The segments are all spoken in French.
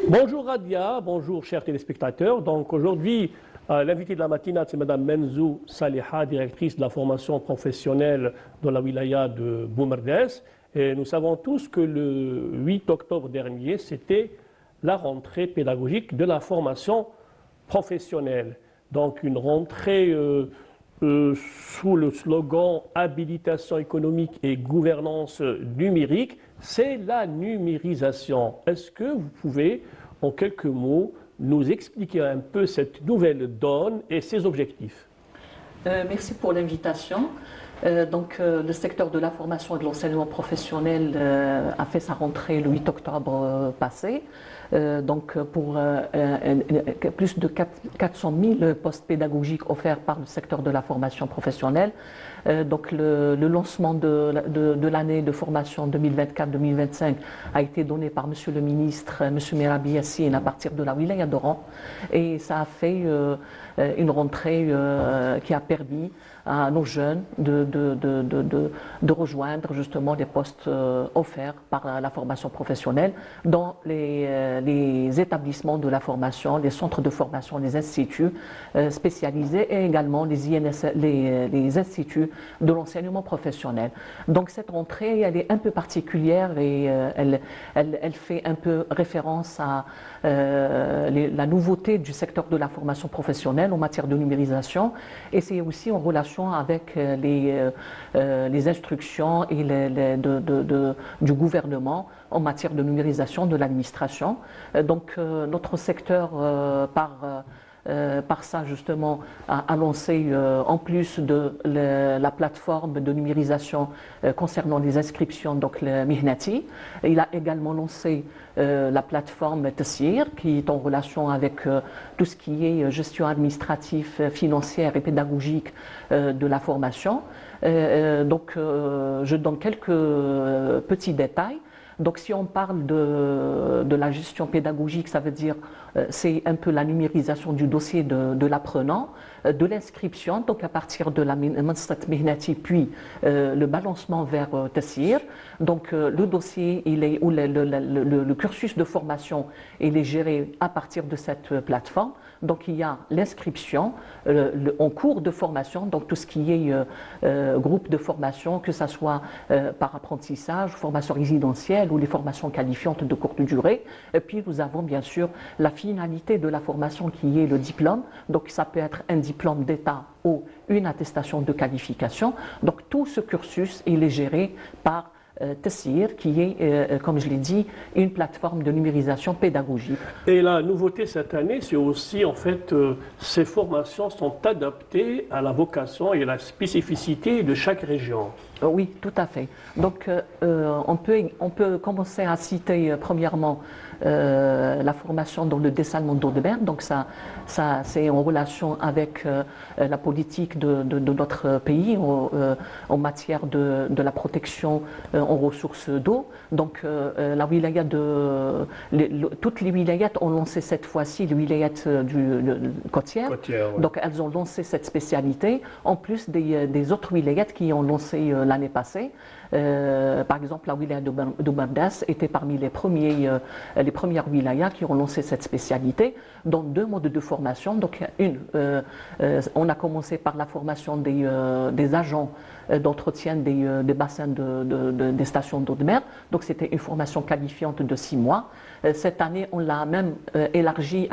Bonjour Radia, bonjour chers téléspectateurs. Donc aujourd'hui, l'invité de la matinale, c'est Mme Menzou Saliha, directrice de la formation professionnelle dans la wilaya de Boumerdès. Et nous savons tous que le 8 octobre dernier, c'était la rentrée pédagogique de la formation professionnelle. Donc une rentrée sous le slogan habilitation économique et gouvernance numérique, c'est la numérisation. Est-ce que vous pouvez, en quelques mots, nous expliquer un peu cette nouvelle donne et ses objectifs? Merci pour l'invitation. Le secteur de la formation et de l'enseignement professionnel a fait sa rentrée le 8 octobre passé. Pour plus de 400 000 postes pédagogiques offerts par le secteur de la formation professionnelle. Le lancement de l'année de formation 2024-2025 a été donné par Monsieur le ministre, Monsieur Merabi Yassine, à partir de la wilaya d'Oran, et ça a fait une rentrée qui a permis à nos jeunes de rejoindre justement les postes offerts par la formation professionnelle dans les établissements de la formation, les centres de formation, les instituts spécialisés et également les instituts de l'enseignement professionnel. Donc cette rentrée, elle est un peu particulière et elle fait un peu référence à la nouveauté du secteur de la formation professionnelle en matière de numérisation, et c'est aussi en relation avec les instructions et du gouvernement en matière de numérisation de l'administration. Notre secteur par ça justement a lancé en plus de la plateforme de numérisation concernant les inscriptions, donc le Mihnati, il a également lancé la plateforme Tassir qui est en relation avec tout ce qui est gestion administrative, financière et pédagogique de la formation. Je donne quelques petits détails. Donc si on parle de la gestion pédagogique, ça veut dire c'est un peu la numérisation du dossier de l'apprenant, de l'inscription, donc à partir de la Manstat Mihnati, puis le balancement vers Tassir. Donc le dossier, ou le cursus de formation, il est géré à partir de cette plateforme. Donc il y a l'inscription en cours de formation, donc tout ce qui est groupe de formation, que ce soit par apprentissage, formation résidentielle ou les formations qualifiantes de courte durée. Et puis nous avons bien sûr la finalité de la formation qui est le diplôme. Donc ça peut être un diplôme d'État ou une attestation de qualification. Donc tout ce cursus, il est géré par Tassir, qui est, comme je l'ai dit, une plateforme de numérisation pédagogique. Et la nouveauté cette année, c'est aussi en fait ces formations sont adaptées à la vocation et la spécificité de chaque région. Oui, tout à fait. Donc on peut commencer à citer premièrement la formation dans le dessalement d'eau de mer. Donc ça c'est en relation avec la politique de notre pays en matière de la protection en ressources d'eau. Donc la wilaya toutes les wilayats ont lancé cette fois-ci, les wilayats côtières. Ouais. Donc elles ont lancé cette spécialité, en plus des autres wilayats qui ont lancé l'année passée. Par exemple, la wilaya de Boumerdès était parmi les premières wilayas qui ont lancé cette spécialité dans 2 modes de formation. Donc, on a commencé par la formation des agents d'entretien des bassins des stations d'eau de mer. Donc, c'était une formation qualifiante de 6 mois. Cette année, on l'a même élargi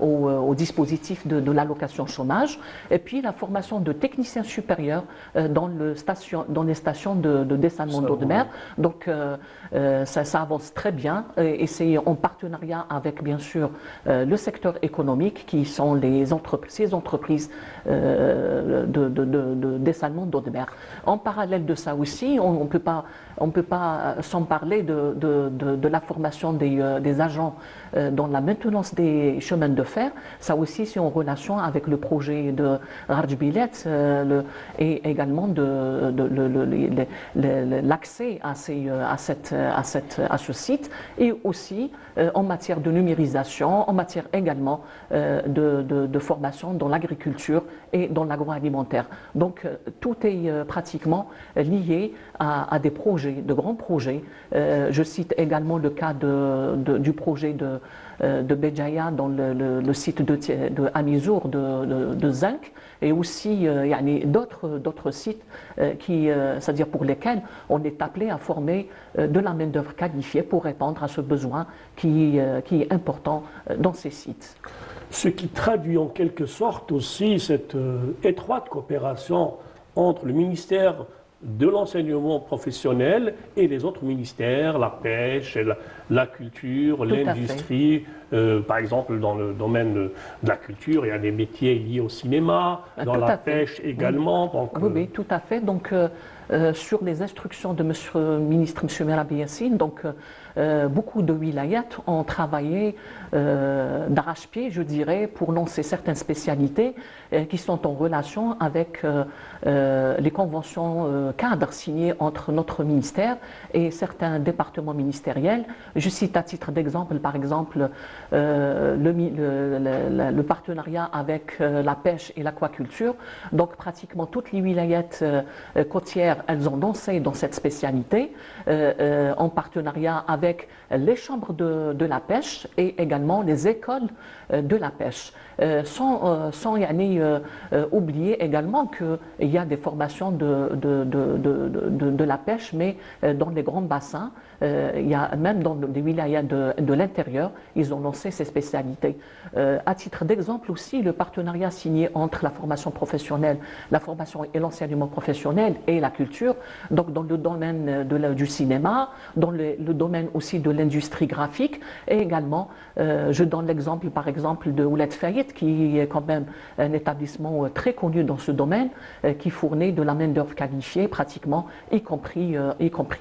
au dispositif de l'allocation chômage. Et puis, la formation de techniciens supérieurs dans les stations de dessalement d'eau de mer. Donc ça avance très bien et c'est en partenariat avec bien sûr le secteur économique qui sont ces entreprises de dessalement d'eau de mer. En parallèle de ça aussi, on peut peut pas sans parler de la formation des agents dans la maintenance des chemins de fer. Ça aussi, c'est en relation avec le projet de Rajbilet et également l'accès à ce site, et aussi en matière de numérisation, en matière également de formation dans l'agriculture et dans l'agroalimentaire. Donc tout est pratiquement lié à des projets, de grands projets. Je cite également le cas du projet de Béjaïa dans le site de Amizour de zinc, et aussi d'autres sites c'est-à-dire pour lesquels on est appelé à former de la main-d'œuvre qualifiée pour répondre à ce besoin qui est important dans ces sites. Ce qui traduit en quelque sorte aussi cette étroite coopération entre le ministère de l'enseignement professionnel et les autres ministères, la pêche, la culture, l'industrie. Par exemple, dans le domaine de la culture, il y a des métiers liés au cinéma, dans la pêche également. Donc, oui, tout à fait. Donc, sur les instructions de Monsieur le ministre, M. Merabi Yassine, donc, beaucoup de wilayats ont travaillé d'arrache-pied, je dirais, pour lancer certaines spécialités qui sont en relation avec les conventions cadres signées entre notre ministère et certains départements ministériels. Je cite à titre d'exemple, par exemple, le partenariat avec la pêche et l'aquaculture. Donc, pratiquement toutes les wilayats côtières, elles ont lancé dans cette spécialité en partenariat avec les chambres de la pêche et également les écoles de la pêche. Sans oublier également qu'il y a des formations de la pêche, mais dans les grands bassins, il y a même dans des wilayas de l'intérieur, ils ont lancé ces spécialités. À titre d'exemple aussi, le partenariat signé entre la formation professionnelle, la formation et l'enseignement professionnel et la culture, donc dans le domaine du cinéma, dans le domaine aussi de l'industrie graphique, et également, je donne l'exemple par exemple de Ouled Fayet, qui est quand même un établissement très connu dans ce domaine, qui fournit de la main-d'œuvre qualifiée pratiquement, y compris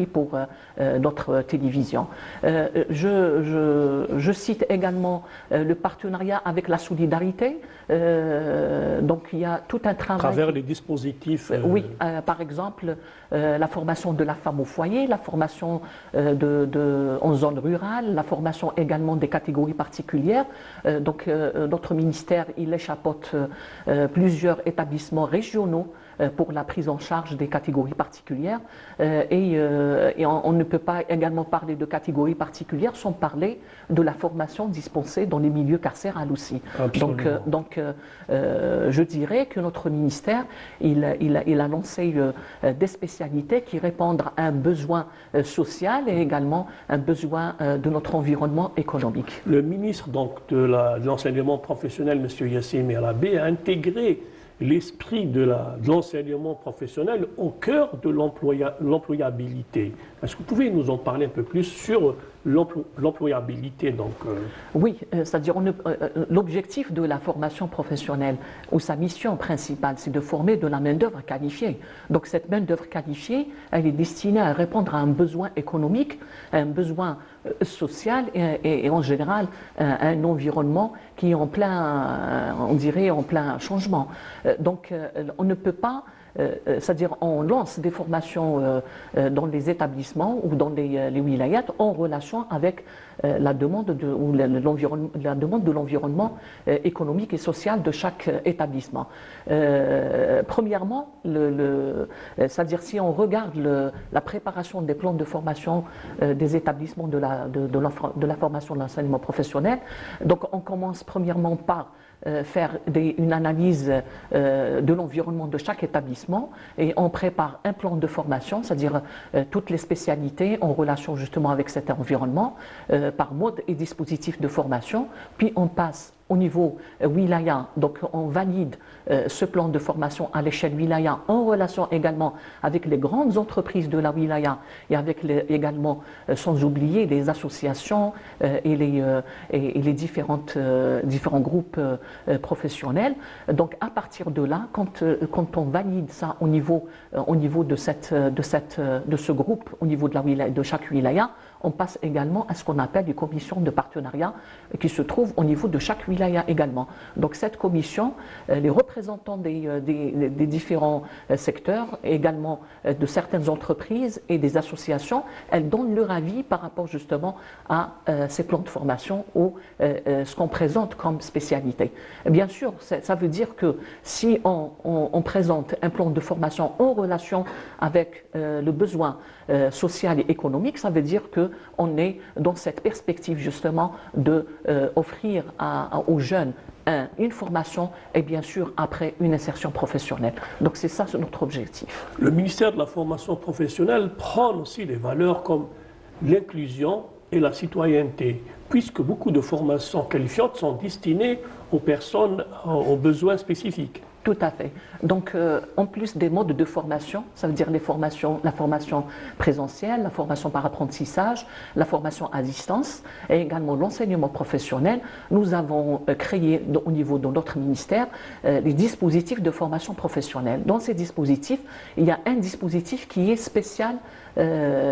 pour notre télévision. Je cite également le partenariat avec la solidarité. Donc il y a tout un travail. À travers les dispositifs. Oui, par exemple, la formation de la femme au foyer, la formation en zone rurale, la formation également des catégories particulières. Donc notre ministère, il échapeaute plusieurs établissements régionaux pour la prise en charge des catégories particulières. Et on ne peut pas également parler de catégories particulières sans parler de la formation dispensée dans les milieux carcérales aussi. Donc, je dirais que notre ministère, il a lancé des spécialités qui répondent à un besoin social et également un besoin de notre environnement économique. Le ministre donc, de l'enseignement professionnel, M. Yassine Merabi, a intégré l'esprit de l'enseignement professionnel au cœur de l'employabilité. Est-ce que vous pouvez nous en parler un peu plus sur l'employabilité Oui, c'est-à-dire l'objectif de la formation professionnelle ou sa mission principale, c'est de former de la main-d'œuvre qualifiée. Donc cette main-d'œuvre qualifiée, elle est destinée à répondre à un besoin économique, à un besoin social et en général à un environnement qui est en plein, on dirait, en plein changement. Donc on ne peut pas, c'est-à-dire on lance des formations dans les établissements ou dans les wilayats en relation avec la demande de l'environnement économique et social de chaque établissement. Premièrement, c'est-à-dire si on regarde la préparation des plans de formation des établissements de la formation de l'enseignement professionnel, donc on commence premièrement par faire une analyse de l'environnement de chaque établissement et on prépare un plan de formation, c'est-à-dire toutes les spécialités en relation justement avec cet environnement par mode et dispositif de formation, puis on passe au niveau wilaya, donc on valide ce plan de formation à l'échelle wilaya en relation également avec les grandes entreprises de la wilaya et avec également, sans oublier, les associations et les différents groupes professionnels. Donc à partir de là, quand on valide ça au niveau de ce groupe, au niveau de chaque wilaya, on passe également à ce qu'on appelle les commissions de partenariat qui se trouvent au niveau de chaque wilaya également. Donc cette commission, les représentants des différents secteurs, également de certaines entreprises et des associations, elles donnent leur avis par rapport justement à ces plans de formation ou ce qu'on présente comme spécialité. Bien sûr, ça veut dire que si on présente un plan de formation en relation avec le besoin social et économique, ça veut dire qu'on est dans cette perspective justement d'offrir aux jeunes une formation et bien sûr après une insertion professionnelle. Donc c'est ça notre objectif. Le ministère de la formation professionnelle prône aussi des valeurs comme l'inclusion et la citoyenneté, puisque beaucoup de formations qualifiantes sont destinées aux personnes aux besoins spécifiques. Tout à fait. Donc, en plus des modes de formation, ça veut dire la formation présentielle, la formation par apprentissage, la formation à distance et également l'enseignement professionnel, nous avons créé au niveau de notre ministère des dispositifs de formation professionnelle. Dans ces dispositifs, il y a un dispositif qui est spécial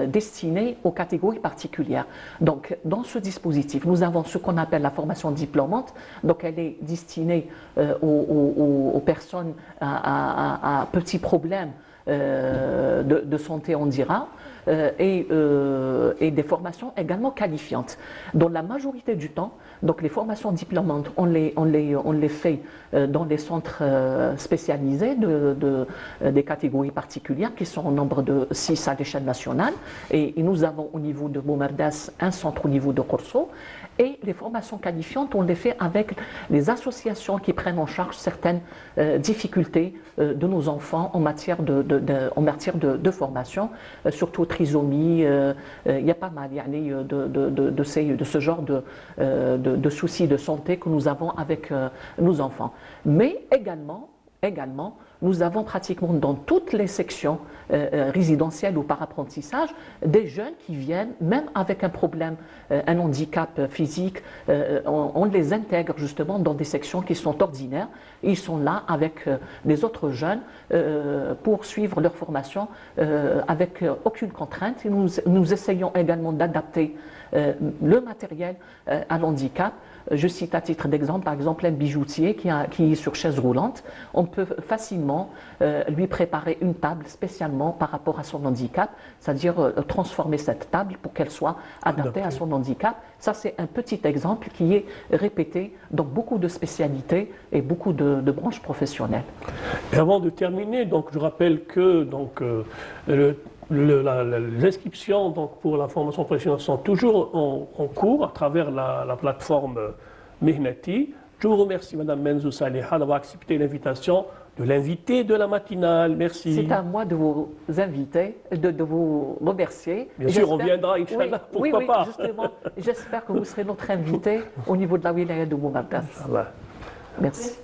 destiné aux catégories particulières. Donc, dans ce dispositif, nous avons ce qu'on appelle la formation diplômante. Donc, elle est destinée aux personnes à petits problèmes de santé, on dira, et des formations également qualifiantes. Dans la majorité du temps, donc les formations diplômantes, on les fait dans des centres spécialisés des catégories particulières qui sont au nombre de 6 à l'échelle nationale. Et nous avons au niveau de Boumerdès un centre au niveau de Corso. Et les formations qualifiantes, on les fait avec les associations qui prennent en charge certaines difficultés de nos enfants en matière de formation, surtout trisomie. Il y a pas mal de ce genre de soucis de santé que nous avons avec nos enfants. Mais également, nous avons pratiquement dans toutes les sections résidentielles ou par apprentissage des jeunes qui viennent, même avec un problème, un handicap physique, on les intègre justement dans des sections qui sont ordinaires. Ils sont là avec les autres jeunes pour suivre leur formation avec aucune contrainte. Et nous essayons également d'adapter le matériel à l'handicap. Je cite à titre d'exemple, par exemple, un bijoutier qui est sur chaise roulante. On peut facilement lui préparer une table spécialement par rapport à son handicap, c'est-à-dire transformer cette table pour qu'elle soit adaptée à son handicap. Ça, c'est un petit exemple qui est répété dans beaucoup de spécialités et beaucoup de branches professionnelles. Et avant de terminer, donc, je rappelle que les inscriptions pour la formation professionnelle sont toujours en cours à travers la plateforme Mihnati. Je vous remercie, Madame Menzou Saliha, d'avoir accepté l'invitation de l'invité de la matinale. Merci. C'est à moi de vous inviter, de vous remercier. Bien sûr, on viendra, Inch'Allah, pourquoi pas. Justement, j'espère que vous serez notre invité au niveau de la wilaya de Boumerdès. Merci.